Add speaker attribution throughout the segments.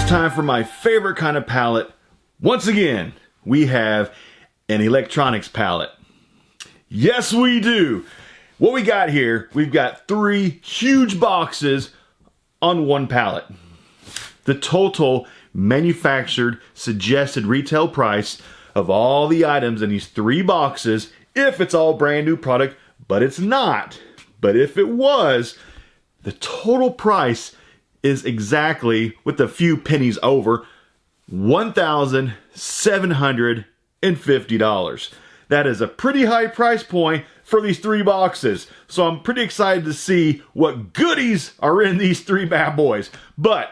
Speaker 1: time for my favorite kind of pallet. Once again, we have an electronics pallet. Yes, we do. What we got here, we've got 3 huge boxes on one pallet. The total manufactured suggested retail price of all the items in these 3 boxes, if it's all brand new product, but it's not. But if it was, the total price is exactly, with a few pennies over, $1,750. That is a pretty high price point for these 3 boxes. So I'm pretty excited to see what goodies are in these 3 bad boys. But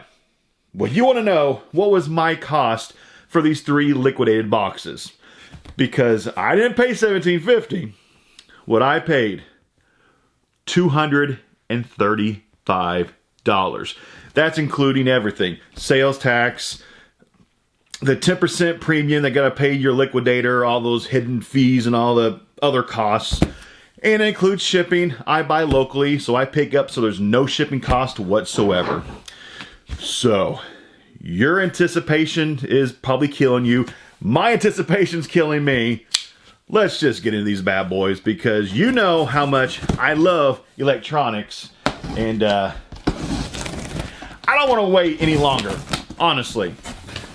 Speaker 1: what you want to know, what was my cost for these 3 liquidated boxes? Because I didn't pay $17.50. What I paid, $235. That's including everything. Sales tax, the 10% premium that got to pay your liquidator, all those hidden fees and all the other costs. And it includes shipping. I buy locally, so I pick up, so there's no shipping cost whatsoever. So, your anticipation is probably killing you. My anticipation's killing me. Let's just get into these bad boys, because you know how much I love electronics. And I don't want to wait any longer, honestly.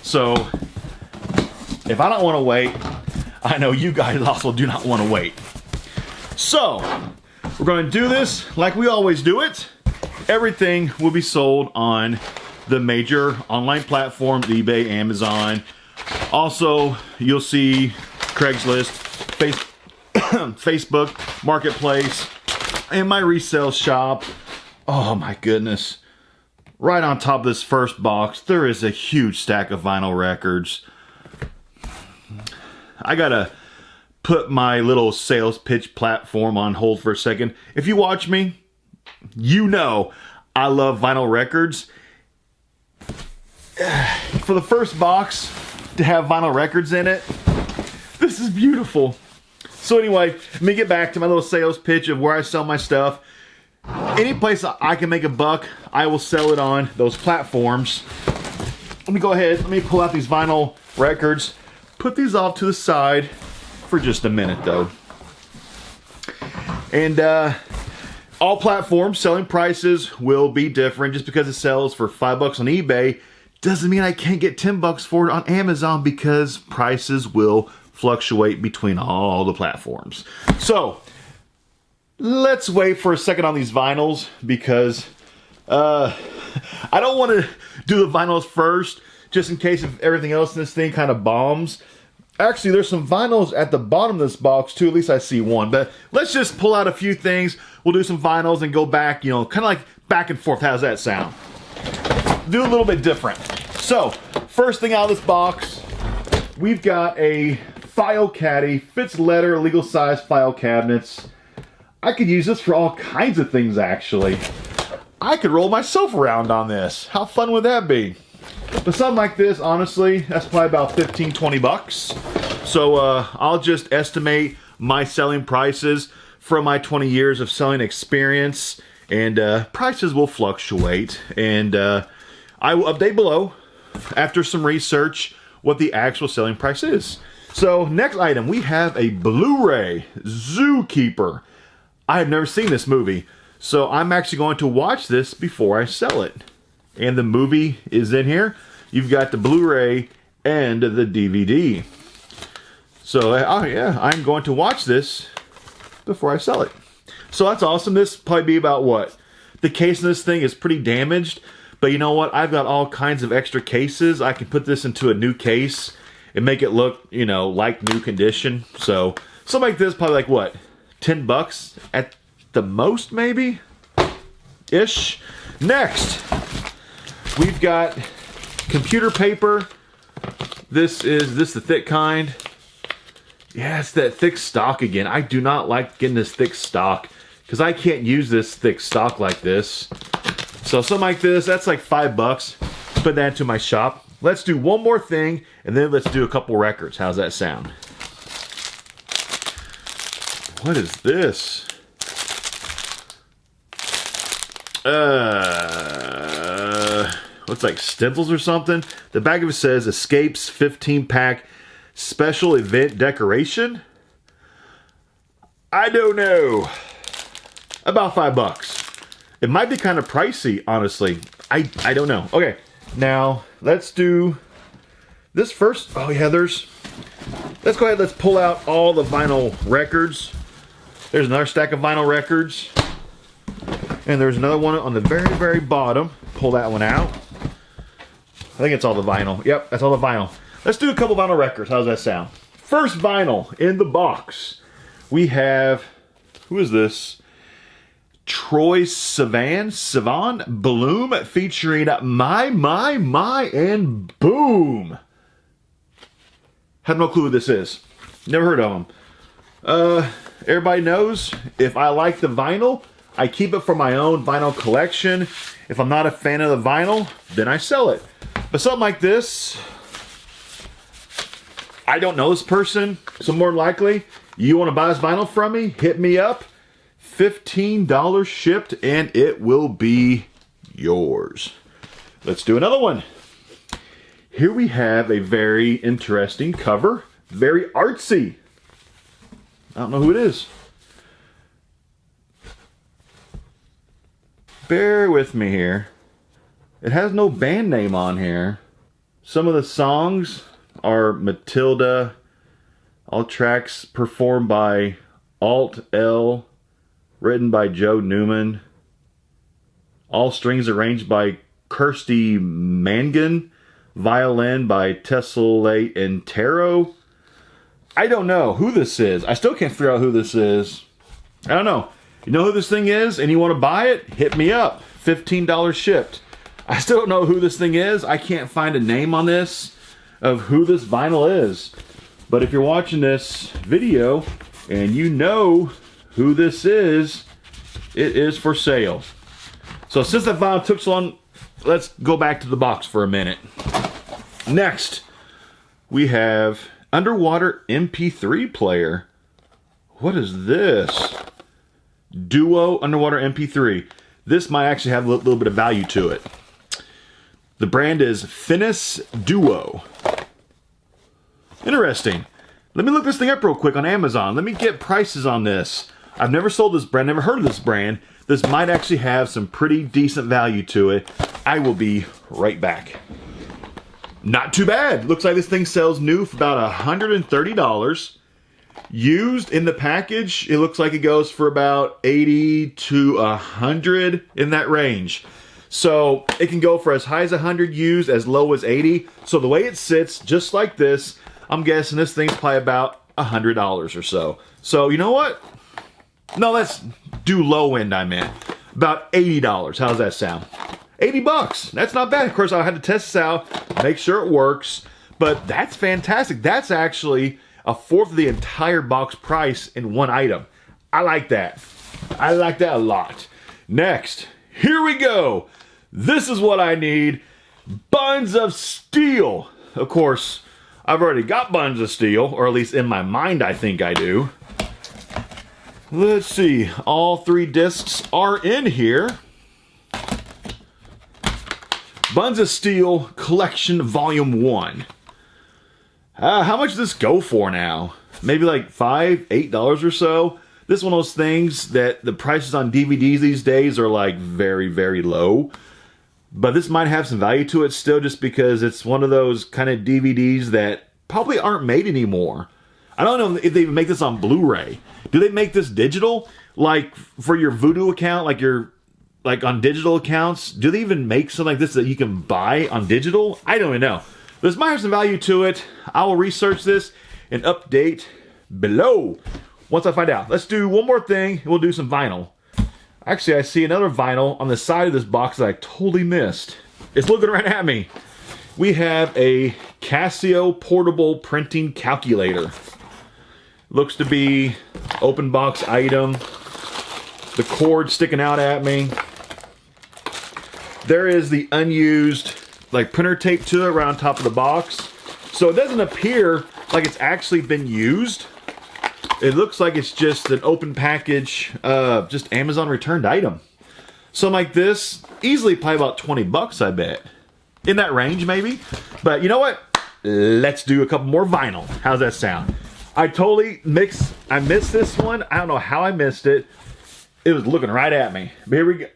Speaker 1: So, if I don't want to wait, I know you guys also do not want to wait. So, we're going to do this like we always do it. Everything will be sold on the major online platforms, eBay, Amazon. Also, you'll see Craigslist, Facebook, Marketplace, and my resale shop. Oh my goodness. Right on top of this first box, there is a huge stack of vinyl records. I gotta put my little sales pitch platform on hold for a second. If you watch me, you know I love vinyl records. For the first box to have vinyl records in it, this is beautiful. So anyway, let me get back to my little sales pitch of where I sell my stuff. Any place I can make a buck, I will sell it on those platforms. Let me go ahead, let me pull out these vinyl records, put these off to the side for just a minute though. And all platforms selling prices will be different. Just because it sells for $5 on eBay doesn't mean I can't get $10 for it on Amazon, because prices will fluctuate between all the platforms. So let's wait for a second on these vinyls, because I don't want to do the vinyls first, just in case if everything else in this thing kind of bombs. Actually, there's some vinyls at the bottom of this box too. At least I see one. But let's just pull out a few things. We'll do some vinyls and go back, you know, kind of like back and forth. How's that sound? Do a little bit different. So, first thing out of this box, we've got a file caddy. Fits letter, legal size file cabinets. I could use this for all kinds of things, actually. I could roll myself around on this. How fun would that be? But something like this, honestly, that's probably about $15-20. So I'll just estimate my selling prices from my 20 years of selling experience, and prices will fluctuate. And I will update below after some research what the actual selling price is. So next item, we have a Blu-ray Zookeeper. I have never seen this movie, so I'm actually going to watch this before I sell it. And the movie is in here. You've got the Blu-ray and the DVD. So, oh yeah, I'm going to watch this before I sell it. So that's awesome. This will probably be about what? The case in this thing is pretty damaged, but you know what? I've got all kinds of extra cases. I can put this into a new case and make it look, you know, like new condition. So, something like this, probably like what? $10 at the most, maybe? Ish. Next, we've got computer paper. This the thick kind. Yeah, it's that thick stock again. I do not like getting this thick stock, because I can't use this thick stock like this. So something like this, that's like $5. Put that into my shop. Let's do one more thing, and then let's do a couple records. How's that sound? What is this? looks like stencils or something. The back of it says Escapes 15-pack special event decoration. I don't know. About $5. It might be kind of pricey, honestly. I don't know. Okay, now let's do this first. Oh yeah, let's go ahead, let's pull out all the vinyl records. There's another stack of vinyl records. And there's another one on the very, very bottom. Pull that one out. I think it's all the vinyl. Yep, that's all the vinyl. Let's do a couple vinyl records. How does that sound? First vinyl in the box. We have, who is this? Troye Sivan Bloom featuring My, and Boom. Have no clue who this is. Never heard of him. Everybody knows if I like the vinyl, I keep it for my own vinyl collection. If I'm not a fan of the vinyl, then I sell it. But something like this, I don't know this person, so more than likely, you want to buy this vinyl from me, hit me up. $15 shipped, and it will be yours. Let's do another one. Here we have a very interesting cover. Very artsy. I don't know who it is. Bear with me here. It has no band name on here. Some of the songs are Matilda. All tracks performed by Alt L. Written by Joe Newman. All strings arranged by Kirsty Mangan. Violin by Tessellate and Tarot. I don't know who this is. I still can't figure out who this is. I don't know. You know who this thing is and you want to buy it? Hit me up. $15 shipped. I still don't know who this thing is. I can't find a name on this of who this vinyl is. But if you're watching this video and you know who this is, it is for sale. So since that vinyl took so long, let's go back to the box for a minute. Next, we have Underwater MP3 player. What is this? Duo Underwater MP3. This might actually have a little bit of value to it. The brand is Finis Duo. Interesting. Let me look this thing up real quick on Amazon. Let me get prices on this. I've never sold this brand, never heard of this brand. This might actually have some pretty decent value to it. I will be right back. Not too bad. Looks like this thing sells new for about $130. Used in the package, it looks like it goes for about $80 to $100 in that range. So it can go for as high as $100 used, as low as $80. So the way it sits, just like this, I'm guessing this thing's probably about $100 or so. So you know what? No, let's do low end, I meant. About $80. How does that sound? 80 bucks. That's not bad. Of course, I'll have to test this out, make sure it works. But that's fantastic. That's actually a fourth of the entire box price in one item. I like that. I like that a lot. Next, here we go. This is what I need. Buns of Steel. Of course, I've already got Buns of Steel, or at least in my mind I think I do. Let's see. All 3 discs are in here. Buns of Steel Collection Volume 1. How much does this go for now? Maybe like $5, $8 or so. This is one of those things that the prices on DVDs these days are like very, very low. But this might have some value to it still, just because it's one of those kind of DVDs that probably aren't made anymore. I don't know if they even make this on Blu-ray. Do they make this digital? Like for your Vudu account, like on digital accounts, do they even make something like this that you can buy on digital? I don't even know. This might have some value to it. I will research this and update below once I find out. Let's do one more thing. We'll do some vinyl. Actually, I see another vinyl on the side of this box that I totally missed. It's looking right at me. We have a Casio portable printing calculator. Looks to be open box item. The cord sticking out at me. There is the unused printer tape to it right on top of the box. So it doesn't appear like it's actually been used. It looks like it's just an open package, just Amazon returned item. Something like this, easily probably about 20 bucks, I bet. in that range maybe. But you know what? Let's do a couple more vinyl. How's that sound? I missed this one. I don't know how I missed it. It was looking right at me. But here we go.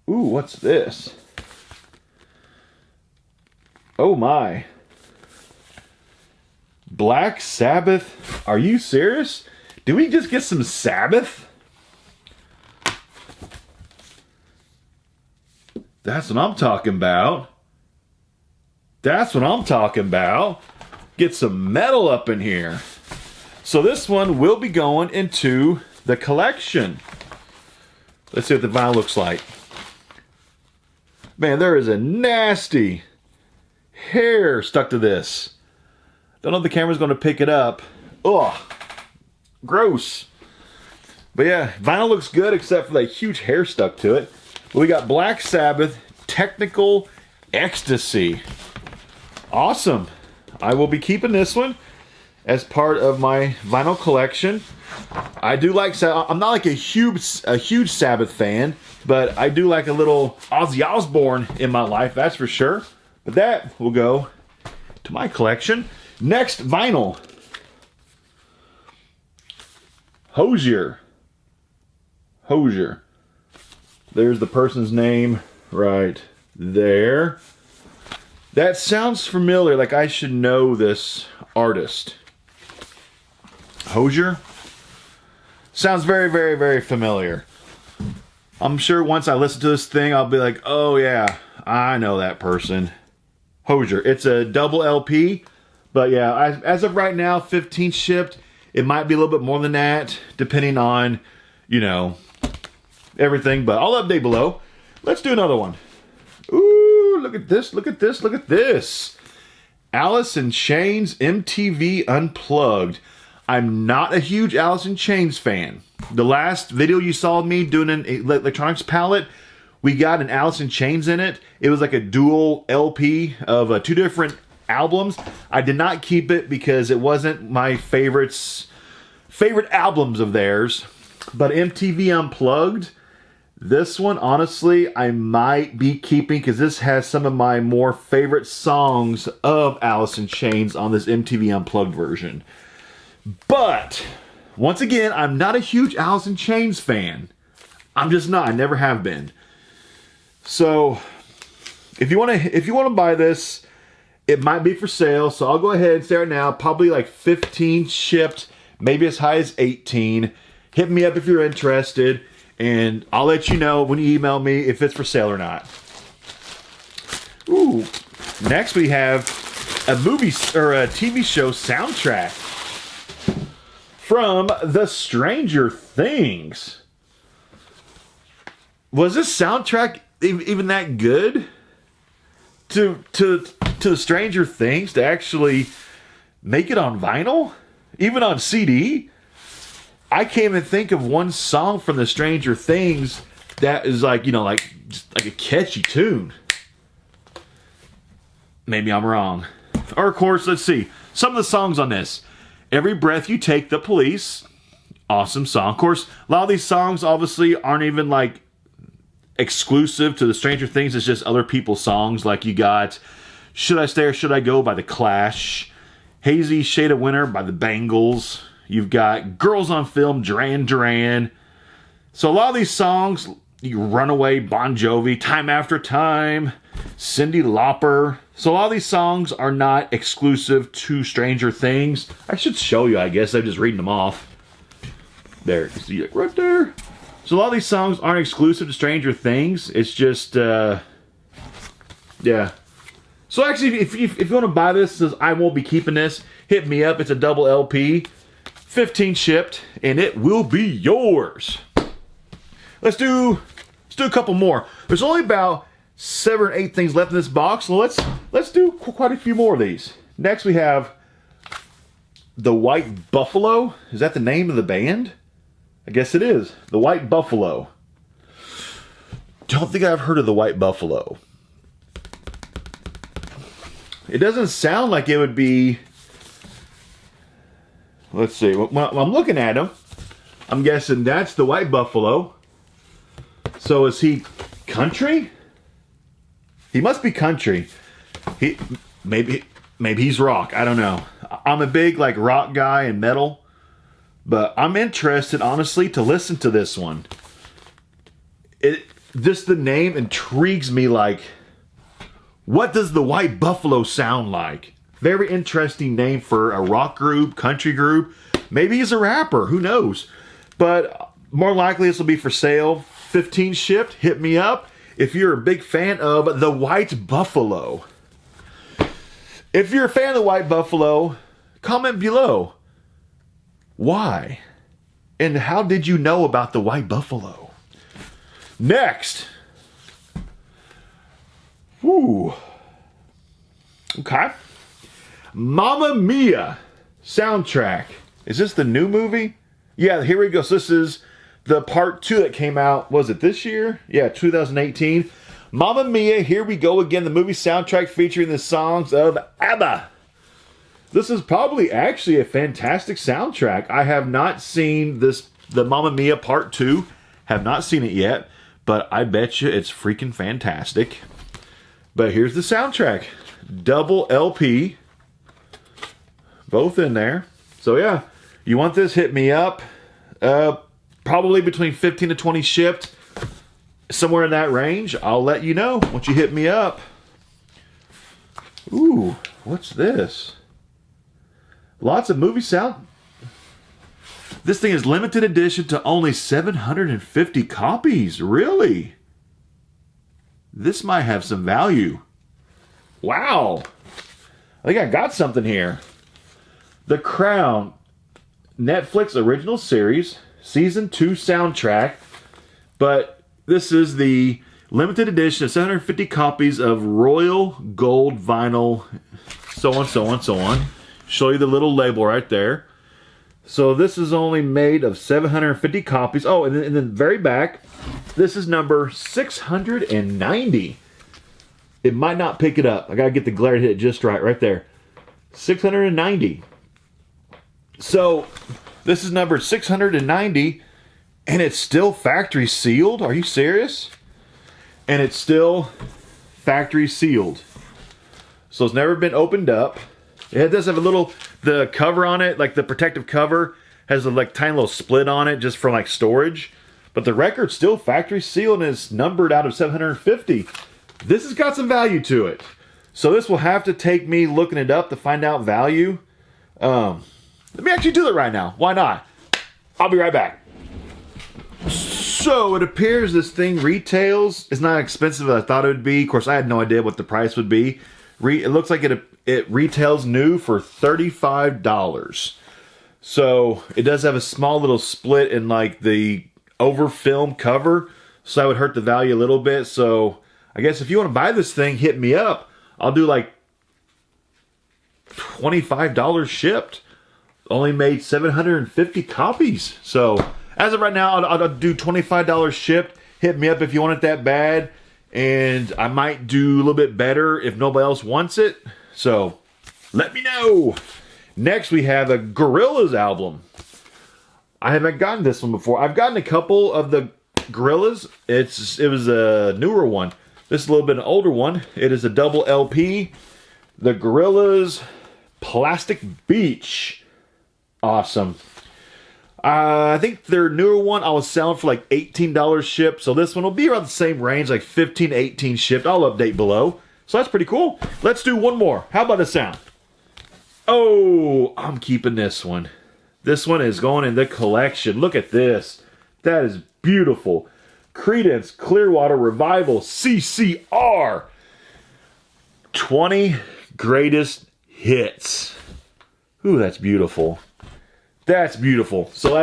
Speaker 1: Ooh, what's this? Oh my. Black Sabbath. Are you serious? Did we just get some Sabbath? That's what I'm talking about. That's what I'm talking about. Get some metal up in here. So this one will be going into the collection. Let's see what the vinyl looks like. Man, there is a nasty hair stuck to this. Don't know if the camera's going to pick it up. Ugh. Gross. But yeah, vinyl looks good except for that huge hair stuck to it. But we got Black Sabbath Technical Ecstasy. Awesome. I will be keeping this one as part of my vinyl collection. I do like, I'm not like a huge Sabbath fan, but I do like a little Ozzy Osbourne in my life, that's for sure. But that will go to my collection. Next, vinyl. Hosier. There's the person's name right there. That sounds familiar, like I should know this artist. Hosier? Sounds very, very, very familiar. I'm sure once I listen to this thing, I'll be like, oh yeah, I know that person. Hosier. It's a double LP, but yeah, as of right now, 15 shipped. It might be a little bit more than that, depending on, you know, everything, but I'll update below. Let's do another one. Ooh, look at this, look at this, look at this. Alice in Chains MTV Unplugged. I'm not a huge Alice in Chains fan. The last video you saw of me doing an electronics palette, we got an Alice in Chains in it. It was like a dual LP of two different albums. I did not keep it because it wasn't my favorite albums of theirs. But MTV Unplugged, this one, honestly, I might be keeping because this has some of my more favorite songs of Alice in Chains on this MTV Unplugged version. But, once again, I'm not a huge Alice in Chains fan. I'm just not. I never have been. So, if you want to buy this, it might be for sale. So I'll go ahead and say right now, probably like 15 shipped, maybe as high as 18. Hit me up if you're interested, and I'll let you know when you email me if it's for sale or not. Ooh, next we have a movie or a TV show soundtrack from the Stranger Things. Was this soundtrack even that good to the Stranger Things to actually make it on vinyl, even on CD? I can't even think of one song from the Stranger Things that is like, you know, like a catchy tune. Maybe I'm wrong. Or of course, let's see. Some of the songs on this. Every Breath You Take, The Police. Awesome song. Of course, a lot of these songs obviously aren't even like exclusive to the Stranger Things. It's just other people's songs. Like you got Should I Stay or Should I Go by The Clash. Hazy Shade of Winter by The Bangles. You've got Girls on Film, Duran Duran. So a lot of these songs, you Runaway, Bon Jovi, Time After Time, Cyndi Lauper. So a lot of these songs are not exclusive to Stranger Things. I should show you, I guess. I'm just reading them off. There, you see it right there. So a lot of these songs aren't exclusive to Stranger Things. It's just, yeah. So actually, if you want to buy this, says I won't be keeping this, hit me up. It's a double LP. 15 shipped, and it will be yours. Let's do a couple more. There's only about 7 or 8 things left in this box, so let's do quite a few more of these. Next we have The White Buffalo. Is that the name of the band? I guess it is. The White Buffalo. Don't think I've heard of The White Buffalo. It doesn't sound like it would be. Let's see. When I'm looking at him, I'm guessing that's the White Buffalo. So is he country? He must be country. Maybe he's rock. I don't know. I'm a big like rock guy and metal, but I'm interested honestly to listen to this one. Just the name intrigues me. Like, what does the White Buffalo sound like? Very interesting name for a rock group, country group. Maybe he's a rapper. Who knows? But more likely this will be for sale. 15 shipped. Hit me up if you're a big fan of the White Buffalo. If you're a fan of the White Buffalo, comment below. Why? And how did you know about the White Buffalo? Next. Woo. Okay. Mamma Mia soundtrack. Is this the new movie? Yeah, here we go. So this is the part 2 that came out, was it this year? Yeah, 2018. Mamma Mia, here we go again. The movie soundtrack featuring the songs of ABBA. This is probably actually a fantastic soundtrack. I have not seen the Mamma Mia part 2. Have not seen it yet, but I bet you it's freaking fantastic. But here's the soundtrack. Double LP. Both in there. So yeah, you want this, hit me up. Probably between 15 to 20 shipped. Somewhere in that range. I'll let you know once you hit me up. Ooh, what's this? Lots of movie sound. This thing is limited edition to only 750 copies. Really? This might have some value. Wow. I think I got something here. The Crown Netflix original series, season 2 soundtrack. But this is the limited edition of 750 copies of Royal Gold vinyl. So on, so on, so on. Show you the little label right there. So this is only made of 750 copies. Oh, and then in the very back, this is number 690. It might not pick it up. I gotta get the glare to hit it just right there. 690. So this is number 690, and it's still factory sealed. Are you serious? And it's still factory sealed. So it's never been opened up. It does have a little, the cover on it, like the protective cover, has a like tiny little split on it just for like storage. But the record's still factory sealed and it's numbered out of 750. This has got some value to it. So this will have to take me looking it up to find out value. Let me actually do it right now. Why not? I'll be right back. So it appears this thing retails. It's not expensive as I thought it would be. Of course, I had no idea what the price would be. It looks like it retails new for $35. So it does have a small little split in like the over film cover. So that would hurt the value a little bit. So I guess if you want to buy this thing, hit me up. I'll do like $25 shipped. Only made 750 copies. So as of right now, I'll do $25 shipped. Hit me up if you want it that bad. And I might do a little bit better if nobody else wants it. So let me know. Next we have a Gorillaz album. I haven't gotten this one before. I've gotten a couple of the Gorillaz. It was a newer one. This is a little bit an older one. It is a double LP. The Gorillaz Plastic Beach. Awesome. I think their newer one I was selling for like $18 shipped. So this one will be around the same range, like 15 to 18 shipped. I'll update below. So that's pretty cool. Let's do one more. How about the sound? Oh, I'm keeping this one. This one is going in the collection. Look at this. That is beautiful. Creedence Clearwater Revival CCR. 20 greatest hits. Ooh, that's beautiful. That's beautiful. So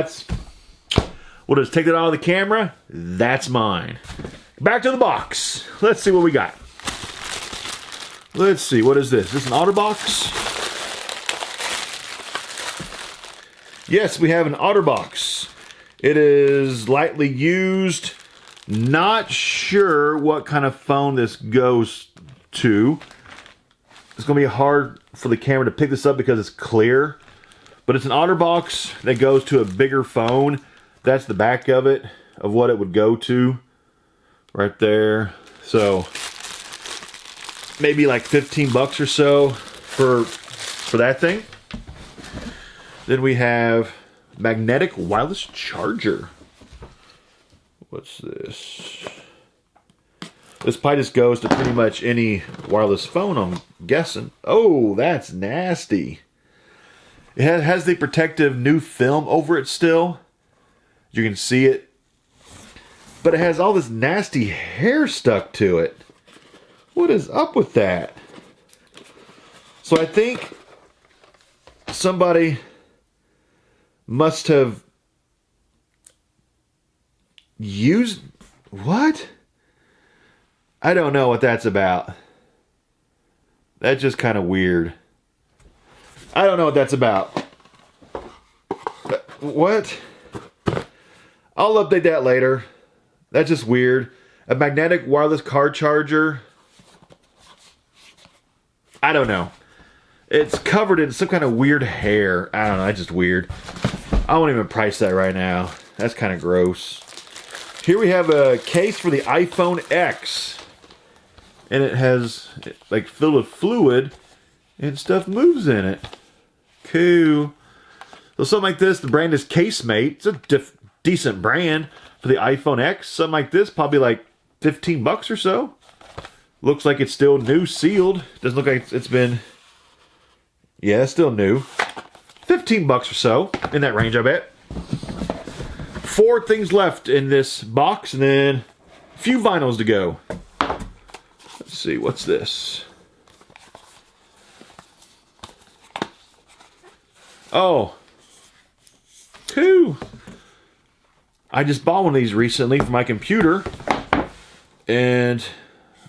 Speaker 1: we'll just take that out of the camera. That's mine. Back to the box. Let's see what we got. Let's see. What is this? Is this an OtterBox? Yes, we have an OtterBox. It is lightly used. Not sure what kind of phone this goes to. It's going to be hard for the camera to pick this up because it's clear. But it's an OtterBox that goes to a bigger phone. That's the back of it, of what it would go to. Right there. So, maybe like 15 bucks or so for that thing. Then we have magnetic wireless charger. What's this? This probably just goes to pretty much any wireless phone, I'm guessing. Oh, that's nasty. It has the protective new film over it still. You can see it. But it has all this nasty hair stuck to it. What is up with that? So I think somebody must have used... What? I don't know what that's about. That's just kind of weird. I don't know what that's about. What? I'll update that later. That's just weird. A magnetic wireless car charger. I don't know. It's covered in some kind of weird hair. I don't know. That's just weird. I won't even price that right now. That's kind of gross. Here we have a case for the iPhone X. And it has, like, filled with fluid, and stuff moves in it. Cool. So something like this, the brand is Casemate. It's a decent brand for the iPhone X. Something like this, probably like 15 bucks or so. Looks like it's still new, sealed. Doesn't look like it's been... Yeah, it's still new. 15 bucks or so, in that range, I bet. 4 things left in this box, and then a few vinyls to go. Let's see, what's this? Oh. Cool. I just bought one of these recently for my computer. And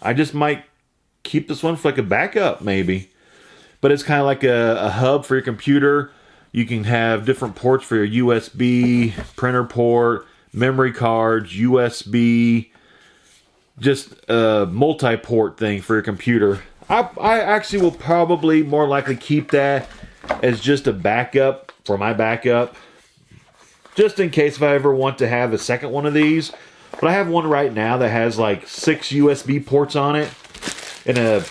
Speaker 1: I just might keep this one for like a backup, maybe. But it's kind of like a hub for your computer. You can have different ports for your USB, printer port, memory cards, USB... Just a multi-port thing for your computer. I actually will probably more likely keep that as just a backup for my backup. Just in case if I ever want to have a second one of these. But I have one right now that has like 6 USB ports on it. And an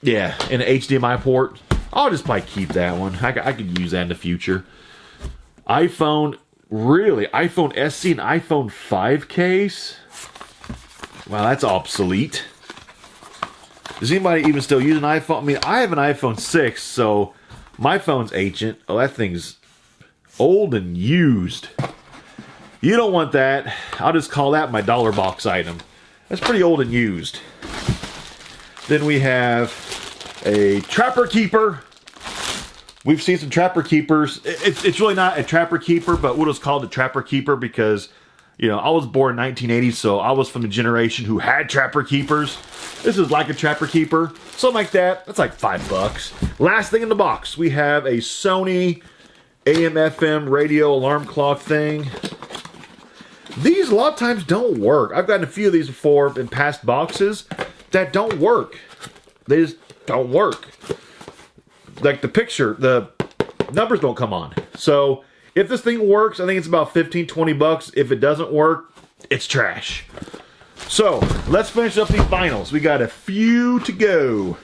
Speaker 1: HDMI port. I'll just probably keep that one. I could use that in the future. iPhone SE and iPhone 5 case? Wow, that's obsolete. Does anybody even still use an iPhone? I mean, I have an iPhone 6, so my phone's ancient. Oh, that thing's old and used. You don't want that. I'll just call that my dollar box item. That's pretty old and used. Then we have a Trapper Keeper. We've seen some Trapper Keepers. It's really not a Trapper Keeper, but we'll just call it a Trapper Keeper because... You know, I was born in 1980, so I was from the generation who had Trapper Keepers. This is like a Trapper Keeper. Something like that. That's like $5. Last thing in the box, we have a Sony AM/FM radio alarm clock thing. These a lot of times don't work. I've gotten a few of these before in past boxes that don't work. They just don't work. Like the picture, the numbers don't come on. So... If this thing works, I think it's about 15, 20 bucks. If it doesn't work, it's trash. So, let's finish up these vinyls. We got a few to go.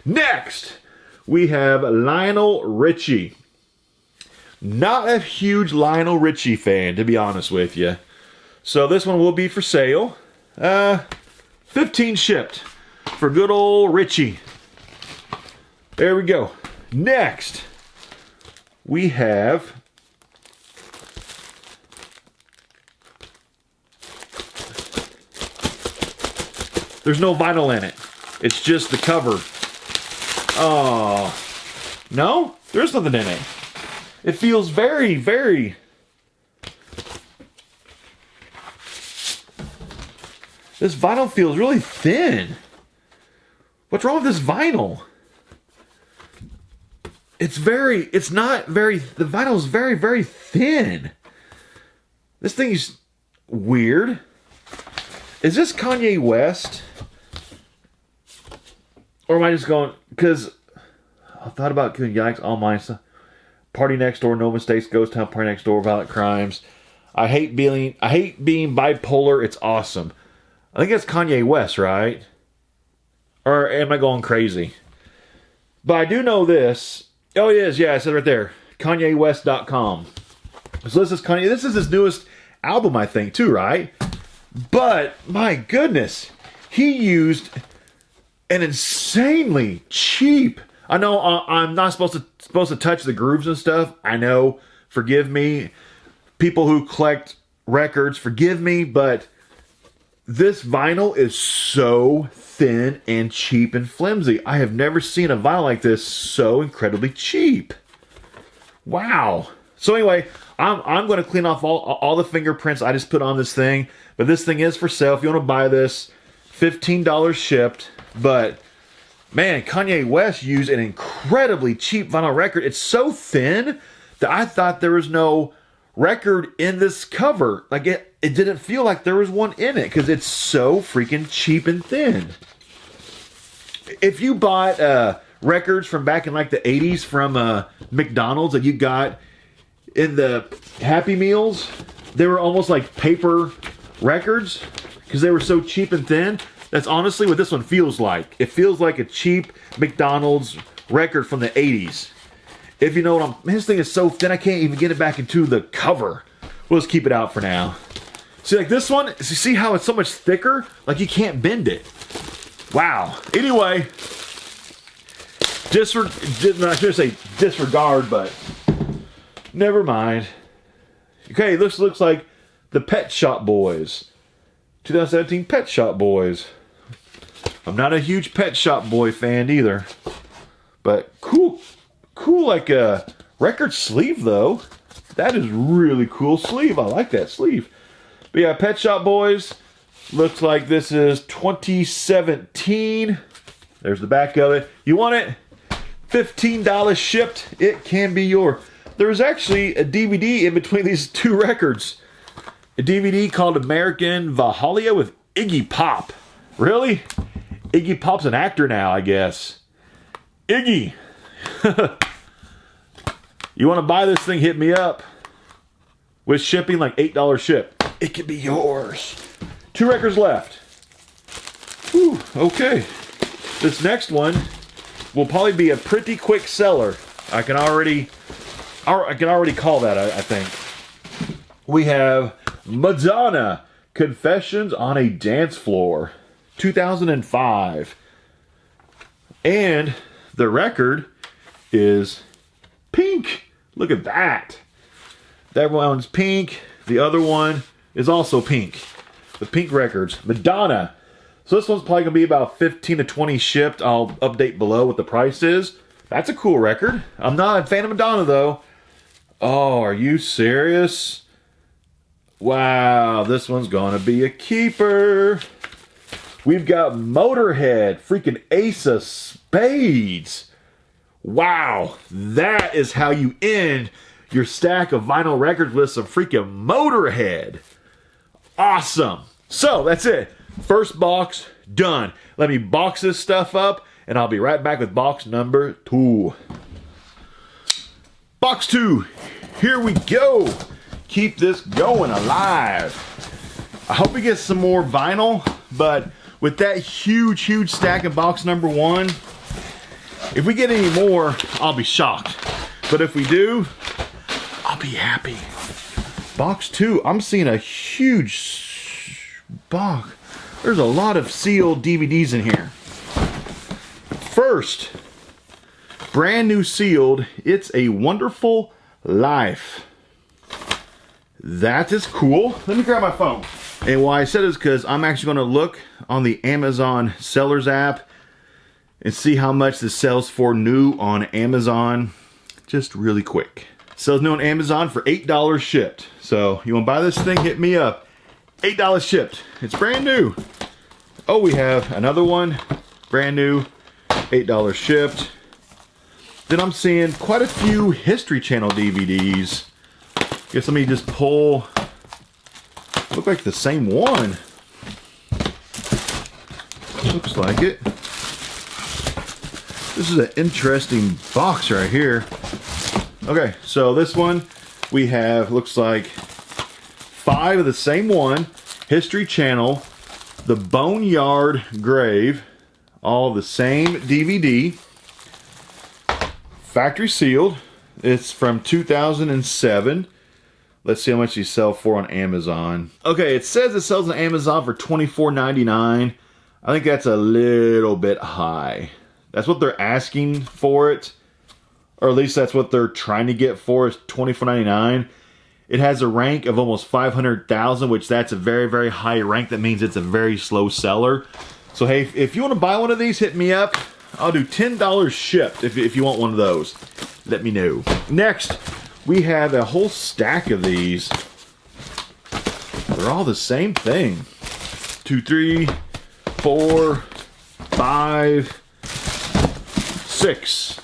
Speaker 1: Next, we have Lionel Richie. Not a huge Lionel Richie fan, to be honest with you. So, this one will be for sale. 15 shipped for good old Richie. There we go. Next, we have... There's no vinyl in it. It's just the cover. Oh. No? There's nothing in it. It feels very, very... This vinyl feels really thin. What's wrong with this vinyl? It's not very... The vinyl is very, very thin. This thing's weird. Is this Kanye West? Or am I just going... Because I thought about Yikes, All Mine stuff. Party Next Door, No Mistakes, Ghost Town, Party Next Door, Violent Crimes. I hate being bipolar. It's awesome. I think that's Kanye West, right? Or am I going crazy? But I do know this. Oh, it is. Yeah, it says right there. KanyeWest.com. So this is Kanye. This is his newest album, I think, too, right? But, my goodness. He used an insanely cheap... I know I'm not supposed to touch the grooves and stuff. I know. Forgive me. People who collect records, forgive me. But this vinyl is so thin and cheap and flimsy. I have never seen a vinyl like this so incredibly cheap. Wow. So anyway, I'm going to clean off all the fingerprints I just put on this thing. But this thing is for sale. If you want to buy this, $15 shipped. But man, Kanye West used an incredibly cheap vinyl record. It's so thin that I thought there was no record in this cover. Like it didn't feel like there was one in it because it's so freaking cheap and thin. If you bought records from back in like the 80s from McDonald's that you got in the Happy Meals, they were almost like paper records because they were so cheap and thin. That's honestly what this one feels like. It feels like a cheap McDonald's record from the 80s. If you know what man, this thing is so thin I can't even get it back into the cover. We'll just keep it out for now. See, like this one, you see how it's so much thicker? Like you can't bend it. Wow. Anyway, I should say disregard, but never mind. Okay, this looks like the Pet Shop Boys. 2017 Pet Shop Boys. I'm not a huge Pet Shop Boy fan either. But cool like a record sleeve though. That is really cool sleeve. I like that sleeve. But yeah, Pet Shop Boys. Looks like this is 2017. There's the back of it. You want it? $15 shipped. It can be yours. There's actually a DVD in between these two records. A DVD called American Valhalla with Iggy Pop. Really? Iggy Pop's an actor now, I guess. Iggy. You want to buy this thing, hit me up. With shipping, like $8 ship. It could be yours. 2 records left. Whew, okay. This next one will probably be a pretty quick seller. I can already call that, I think. We have Madonna, Confessions on a Dance Floor, 2005. And the record is pink. Look at that. That one's pink. The other one is also pink. The pink records. Madonna. So this one's probably going to be about 15 to 20 shipped. I'll update below what the price is. That's a cool record. I'm not a fan of Madonna, though. Oh, are you serious? Wow, this one's going to be a keeper. We've got Motorhead, freaking Ace of Spades. Wow, that is how you end your stack of vinyl records with some freaking Motorhead. Awesome. So, that's it. First box, done. Let me box this stuff up, and I'll be right back with box number 2. Box 2. Here we go. Keep this going alive. I hope we get some more vinyl, but with that huge stack in box number 1, if we get any more, I'll be shocked. But if we do, I'll be happy. Box 2, I'm seeing a huge box. There's a lot of sealed DVDs in here. First, brand new sealed, It's a Wonderful Life. That is cool. Let me grab my phone. And why I said it is because I'm actually going to look on the Amazon Sellers app and see how much this sells for new on Amazon. Just really quick. Sells new on Amazon for $8 shipped. So you want to buy this thing, hit me up. $8 shipped. It's brand new. Oh, we have another one. Brand new. $8 shipped. Then I'm seeing quite a few History Channel DVDs. Guess let me just pull. Look like the same one. Looks like it. This is an interesting box right here. Okay, so this one we have, looks like 5 of the same one. History Channel, The Boneyard Grave. All the same DVD. Factory sealed. It's from 2007. Let's see how much these sell for on Amazon. Okay, it says it sells on Amazon for $24.99. I think that's a little bit high. That's what they're asking for it. Or at least that's what they're trying to get for, is $24.99. It has a rank of almost 500,000, which that's a very, very high rank. That means it's a very slow seller. So hey, if you want to buy one of these, hit me up. I'll do $10 shipped if you want one of those. Let me know. Next, we have a whole stack of these. They're all the same thing. 2, 3, 4, 5, 6.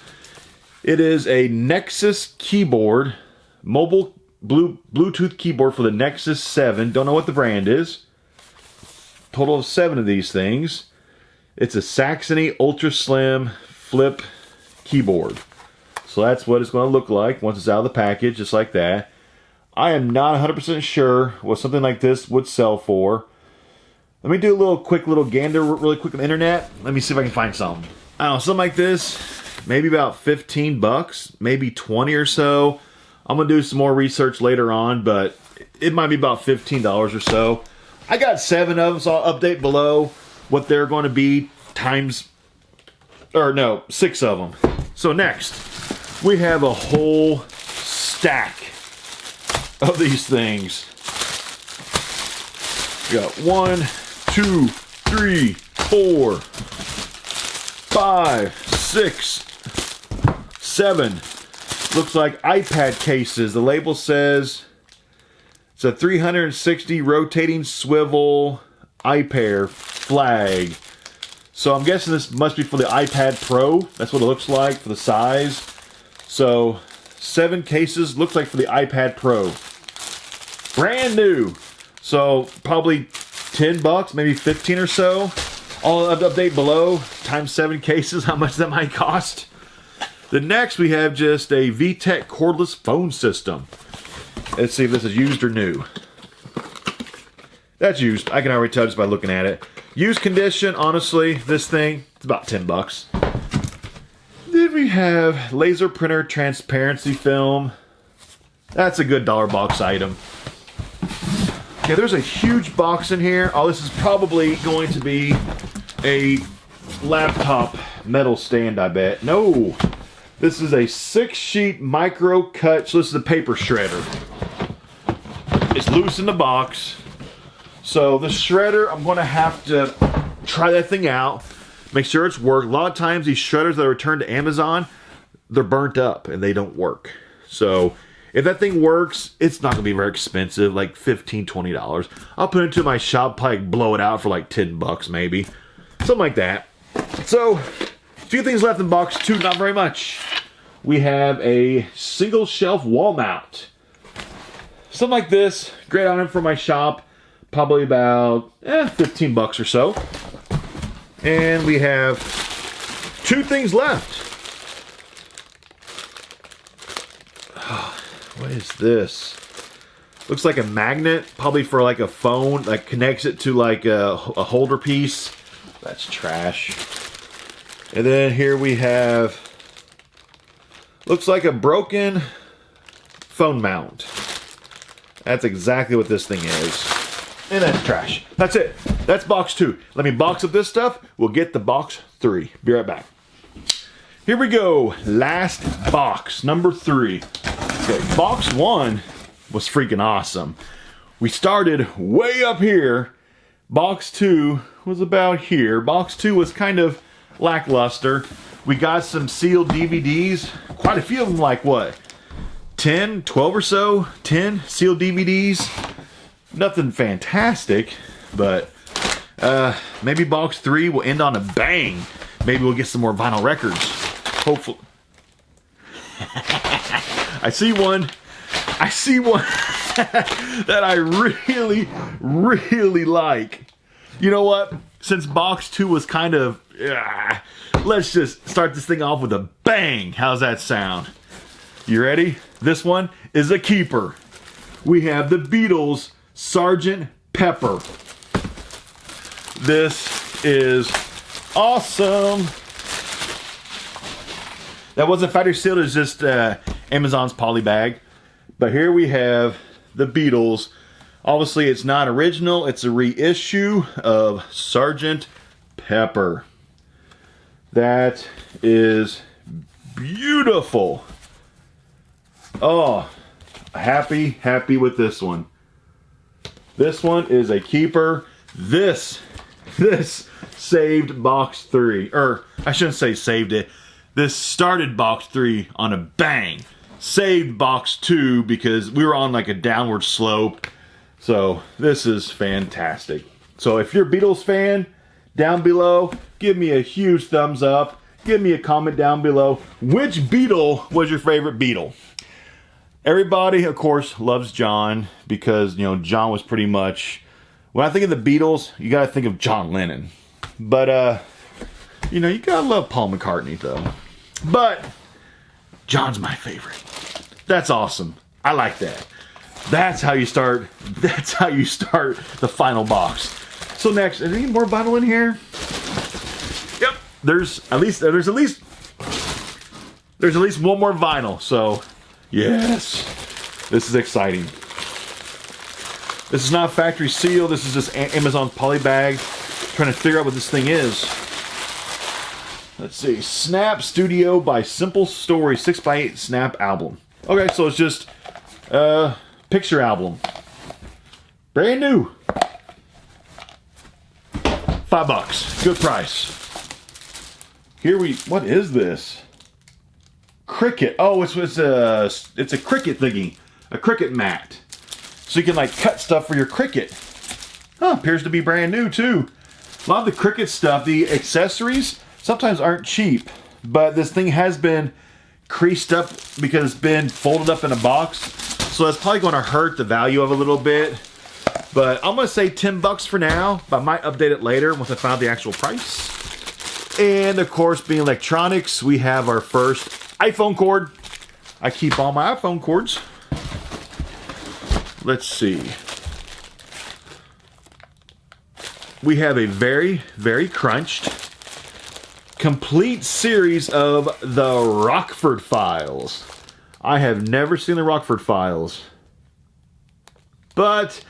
Speaker 1: It is a Nexus keyboard, mobile Bluetooth keyboard for the Nexus 7. Don't know what the brand is. Total of 7 of these things. It's a Saxony Ultra Slim Flip keyboard. So that's what it's going to look like once it's out of the package, just like that. I am not 100% sure what something like this would sell for. Let me do a quick little gander really quick on the internet. Let me see if I can find something. I don't know, something like this, maybe about 15 bucks, maybe 20 or so. I'm going to do some more research later on, but it might be about $15 or so. I got 7 of them, so I'll update below what they're going to be times, or no, 6 of them. So next, we have a whole stack of these things. We got 1, 2, 3, 4, 5, 6, 7. Looks like iPad cases. The label says it's a 360 rotating swivel iPair flag. So I'm guessing this must be for the iPad Pro. That's what it looks like for the size. So 7 cases, looks like for the iPad Pro. Brand new. So probably 10 bucks, maybe 15 or so. I'll update below, times 7 cases, how much that might cost. The next we have just a VTech cordless phone system. Let's see if this is used or new. That's used. I can already tell just by looking at it. Used condition, honestly, this thing, it's about 10 bucks. Then we have laser printer transparency film. That's a good dollar box item. Okay, there's a huge box in here. Oh, this is probably going to be a laptop metal stand, I bet. No, this is a 6-sheet micro cut. So this is a paper shredder. It's loose in the box. So the shredder, I'm going to have to try that thing out, make sure it's worked. A lot of times these shredders that are returned to Amazon, they're burnt up and they don't work. So if that thing works, it's not going to be very expensive, like $15, $20. I'll put it into my shop, probably blow it out for like 10 bucks maybe. Something like that. So, a few things left in box 2, not very much. We have a single shelf wall mount. Something like this, great item for my shop. Probably about 15 bucks or so. And we have 2 things left. What is this? Looks like a magnet, probably for like a phone, like connects it to like a holder piece. That's trash. And then here we have, looks like a broken phone mount. That's exactly what this thing is. And that's trash. That's it. That's box 2. Let me box up this stuff. We'll get the box 3. Be right back. Here we go. Last box, number 3. Okay, box 1 was freaking awesome. We started way up here. Box 2 was about here. Box 2 was kind of lackluster. We got some sealed DVDs. Quite a few of them, like what? 10, 12 or so? 10 sealed DVDs. Nothing fantastic, but maybe box 3 will end on a bang. Maybe we'll get some more vinyl records. Hopefully. I see one that I really, really like. You know what? Since box 2 was kind of, let's just start this thing off with a bang. How's that sound? You ready? This one is a keeper. We have the Beatles' Sgt. Pepper. This is Awesome. That wasn't factory sealed, it's just Amazon's poly bag. But here we have the Beatles. Obviously, it's not original. It's a reissue of Sgt. Pepper. That is beautiful. Oh, happy with this one. This one is a keeper. This saved box 3. Or, I shouldn't say saved it. This started box 3 on a bang. Saved box 2 because we were on like a downward slope. So this is fantastic. So if you're a Beatles fan, down below, give me a huge thumbs up. Give me a comment down below. Which Beatle was your favorite Beatle? Everybody, of course, loves John because, you know, John was pretty much... When I think of the Beatles, you gotta think of John Lennon. But, you know, you gotta love Paul McCartney, though. But, John's my favorite. That's awesome. I like that. That's how you start the final box. So next, is there any more vinyl in here? Yep. There's at least one more vinyl. So, yes. This is exciting. This is not factory sealed. This is just Amazon poly bag. Trying to figure out what this thing is. Let's see. Snap Studio by Simple Story 6x8 Snap album. Okay, so it's just picture album. Brand new. $5. Good price. What is this? Cricut. Oh, it's a Cricut thingy. A Cricut mat. So you can like cut stuff for your Cricut. Huh, appears to be brand new too. A lot of the Cricut stuff, the accessories, sometimes aren't cheap. But this thing has been creased up because it's been folded up in a box. So that's probably going to hurt the value of it a little bit. But I'm going to say $10 for now. But I might update it later once I find the actual price. And of course, being electronics, we have our first iPhone cord. I keep all my iPhone cords. Let's see. We have a very, very crunched, complete series of the Rockford Files. I have never seen the Rockford Files. But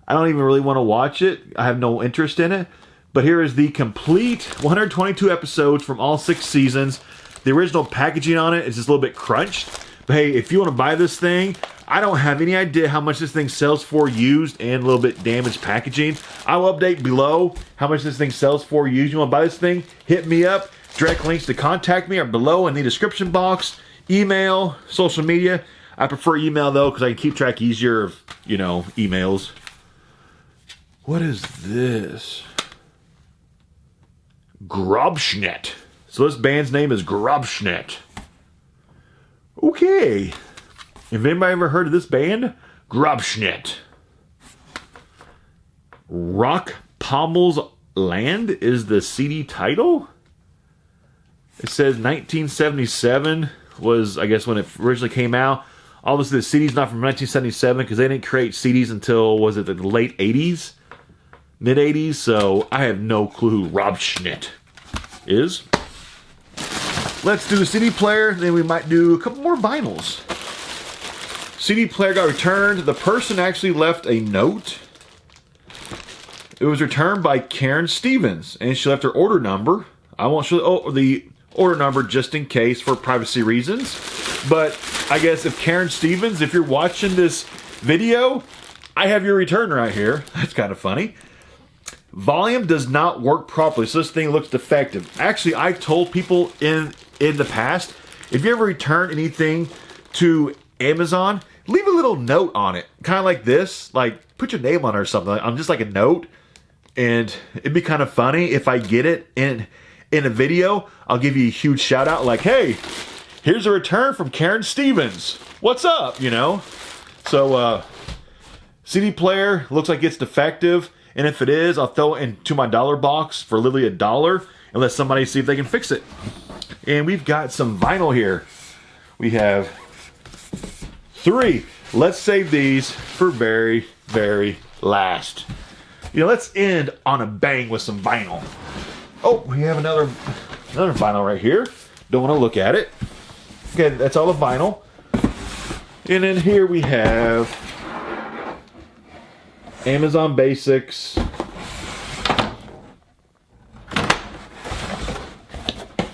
Speaker 1: I don't even really want to watch it. I have no interest in it. But here is the complete 122 episodes from all 6 seasons. The original packaging on it is just a little bit crunched. But hey, if you want to buy this thing, I don't have any idea how much this thing sells for used and a little bit damaged packaging. I will update below how much this thing sells for used. You want to buy this thing? Hit me up. Direct links to contact me are below in the description box. Email, social media. I prefer email though because I can keep track easier of, you know, emails. What is this? Grobschnitt. So this band's name is Grobschnitt. Okay. Have anybody ever heard of this band? Grobschnitt. Rock Pommel's Land is the CD title. It says 1977 was, I guess, when it originally came out. Obviously, the CD's not from 1977 because they didn't create CDs until, was it the late 80s? Mid 80s? So I have no clue who Grobschnitt is. Let's do the CD player, then we might do a couple more vinyls. CD player got returned. The person actually left a note. It was returned by Karen Stevens, and she left her order number. I won't show the order number just in case for privacy reasons. But I guess if Karen Stevens, if you're watching this video, I have your return right here. That's kind of funny. Volume does not work properly, so this thing looks defective. Actually, I've told people in the past, if you ever return anything to Amazon, leave a little note on it. Kind of like this. Like, put your name on it or something. On just like a note. And it'd be kind of funny if I get it in a video. I'll give you a huge shout out like, hey, here's a return from Karen Stevens. What's up, you know? So, CD player looks like it's defective. And if it is, I'll throw it into my dollar box for literally $1 and let somebody see if they can fix it. And we've got some vinyl here. We have 3. Let's save these for very, very last. You know, let's end on a bang with some vinyl. Oh, we have another vinyl right here. Don't want to look at it. Okay, that's all the vinyl. And then here we have Amazon Basics.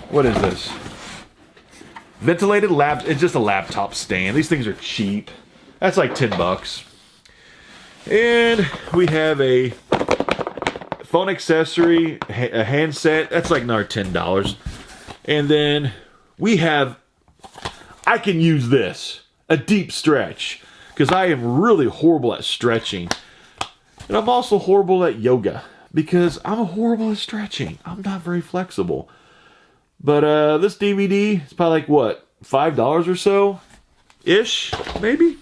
Speaker 1: What is this? Ventilated lap. It's just a laptop stand. These things are cheap. That's like $10. And we have a phone accessory, a handset. That's like another $10. And then we have, I can use this, a deep stretch, because I am really horrible at stretching. And I'm also horrible at yoga, because I'm horrible at stretching. I'm not very flexible. But this DVD is probably like, what, $5 or so? Ish, maybe?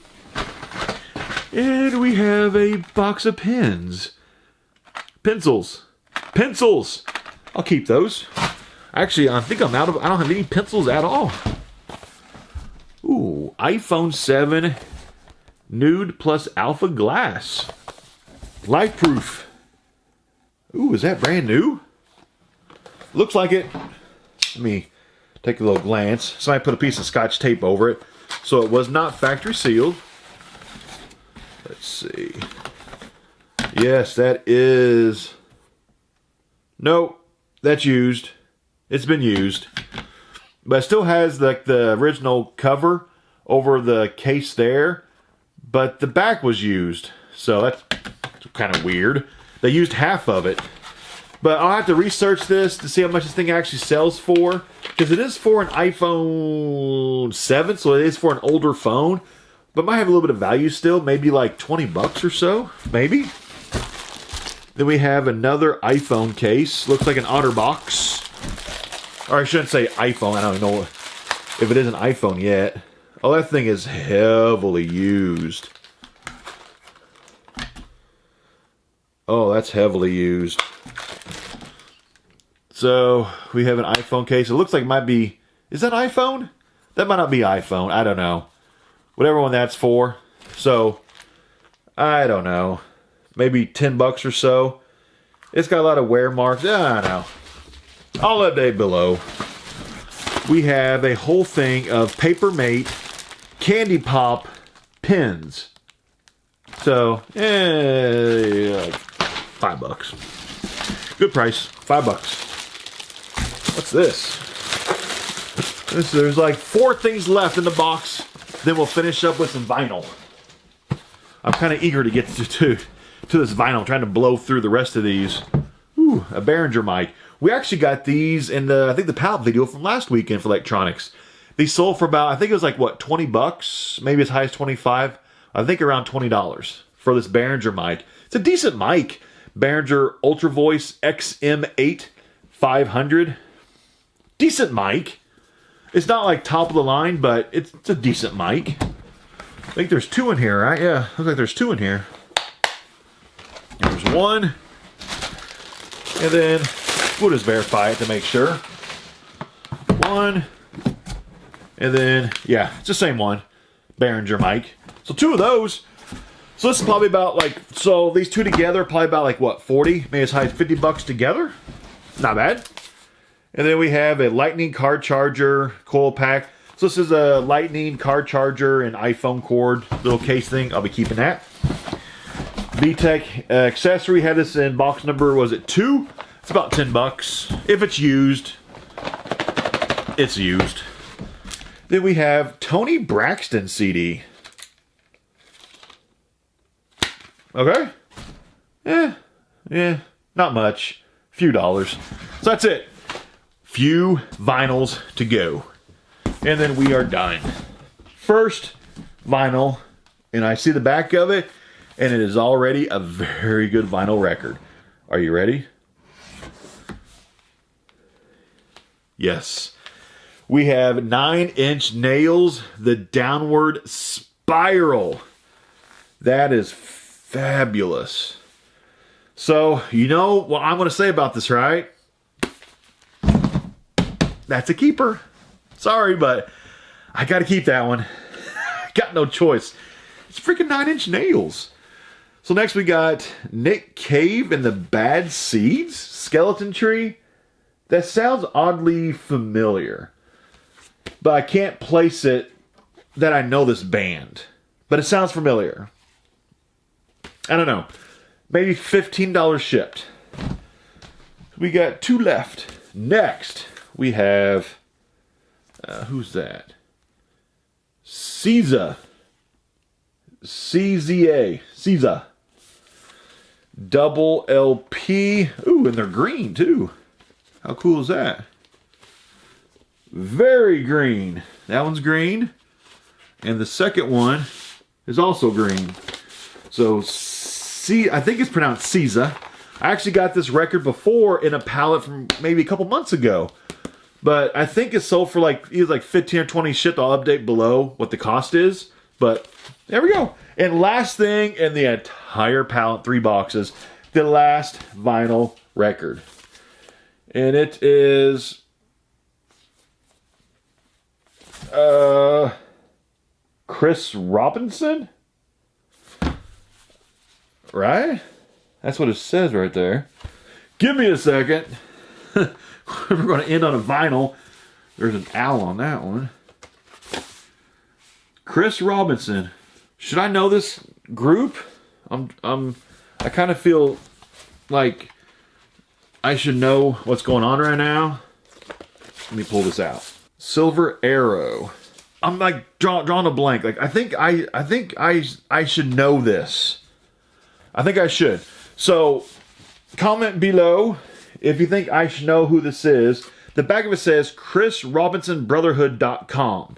Speaker 1: And we have a box of pens. Pencils. Pencils! I'll keep those. Actually, I think I don't have any pencils at all. Ooh, iPhone 7 Nude plus Alpha Glass. Life proof. Ooh, is that brand new? Looks like it. Let me take a little glance. Somebody put a piece of Scotch tape over it, so it was not factory sealed. Let's see. Yes, that is... Nope, that's used. It's been used. But it still has like the original cover over the case there. But the back was used. So that's kind of weird. They used half of it. But I'll have to research this to see how much this thing actually sells for. Because it is for an iPhone 7, so it is for an older phone. But it might have a little bit of value still. Maybe like $20 or so. Maybe. Then we have another iPhone case. Looks like an OtterBox. Or I shouldn't say iPhone. I don't know if it is an iPhone yet. Oh, that thing is heavily used. Oh, that's heavily used. So, we have an iPhone case. It looks like it might be... Is that iPhone? That might not be iPhone. I don't know. Whatever one that's for. So, I don't know. Maybe $10 or so. It's got a lot of wear marks. I don't know. All update below. We have a whole thing of Paper Mate Candy Pop pins. So, like $5. Good price. $5. What's this? There's like 4 things left in the box. Then we'll finish up with some vinyl. I'm kind of eager to get to this vinyl. I'm trying to blow through the rest of these. Ooh, a Behringer mic. We actually got these in the, I think, the Pallet video from last weekend for electronics. These sold for about, I think it was like, what, $20? Maybe as high as $25. I think around $20 for this Behringer mic. It's a decent mic. Behringer Ultra Voice XM8 500. Decent mic. It's not like top of the line, but it's a decent mic. I think there's 2 in here, right? Yeah, looks like there's 2 in here. There's 1. And then we'll just verify it to make sure. 1. And then, yeah, it's the same one. Behringer mic. So 2 of those. So this is probably about like, so these 2 together are probably about like what, 40? Maybe as high as $50 together? Not bad. And then we have a lightning card charger coil pack. So this is a lightning card charger and iPhone cord little case thing. I'll be keeping that. VTech accessory. Had this in box number, was it 2? It's about $10. If it's used, it's used. Then we have Tony Braxton CD. Okay. Yeah, not much. Few dollars. So that's it. Few vinyls to go. And then we are done. First vinyl, and I see the back of it, and it is already a very good vinyl record. Are you ready? Yes. We have 9 Inch Nails, the Downward Spiral. That is fabulous. So, you know what I'm going to say about this, right? That's a keeper. Sorry, but I got to keep that one. Got no choice. It's freaking 9 Inch Nails. So next we got Nick Cave and the Bad Seeds Skeleton Tree. That sounds oddly familiar, but I can't place it that I know this band. But it sounds familiar. I don't know. Maybe $15 shipped. We got 2 left. Next, we have... who's that? CZA. CZA. CZA. Double LP. Ooh, and they're green, too. How cool is that? Very green. That one's green. And the second one is also green. So, I think it's pronounced CZA. I actually got this record before in a pallet from maybe a couple months ago. But I think it's sold for either like 15 or 20 shipped. I'll update below what the cost is. But there we go. And last thing in the entire pallet, 3 boxes, the last vinyl record. And it is Chris Robinson? Right? That's what it says right there. Give me a second. We're going to end on a vinyl. There's an owl on that one. Chris Robinson. Should I know this group? I kind of feel like I should know what's going on right now. Let me pull this out. Silver Arrow. I'm like drawing a blank. Like I think I should know this. I think I should. So comment below if you think I should know who this is. The back of it says ChrisRobinsonBrotherhood.com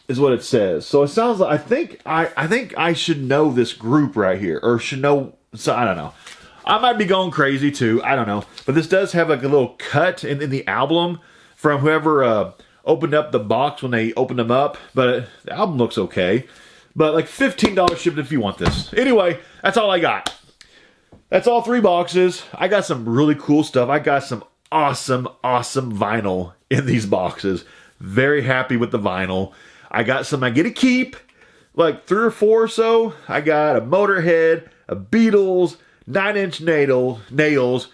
Speaker 1: is what it says. So it sounds like I think I should know this group right here, or should know. So I don't know. I might be going crazy too. I don't know. But this does have like a little cut in the album from whoever opened up the box when they opened them up. But the album looks okay. But like $15 shipped if you want this. Anyway, that's all I got. That's all 3 boxes. I got some really cool stuff. I got some awesome vinyl in these boxes. Very happy with the vinyl. I got some I get to keep. Like 3 or 4 or so. I got a Motorhead, a Beatles, 9 Inch Nails,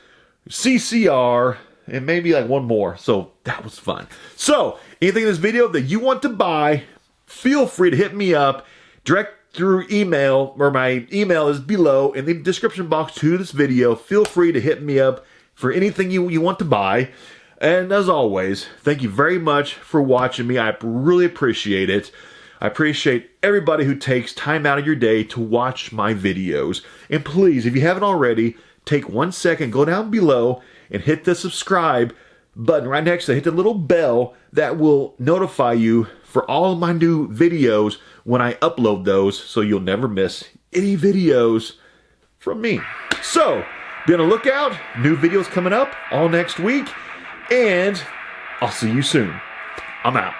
Speaker 1: CCR, and maybe like one more. So that was fun. So anything in this video that you want to buy, feel free to hit me up direct through email, or my email is below in the description box to this video. Feel free to hit me up for anything you want to buy. And as always, thank you very much for watching me. I really appreciate it. I appreciate everybody who takes time out of your day to watch my videos. And please, if you haven't already, take 1 second, go down below and hit the subscribe button right next to it. Hit the little bell that will notify you for all of my new videos when I upload those, so you'll never miss any videos from me. So, be on the lookout. New videos coming up all next week. And I'll see you soon. I'm out.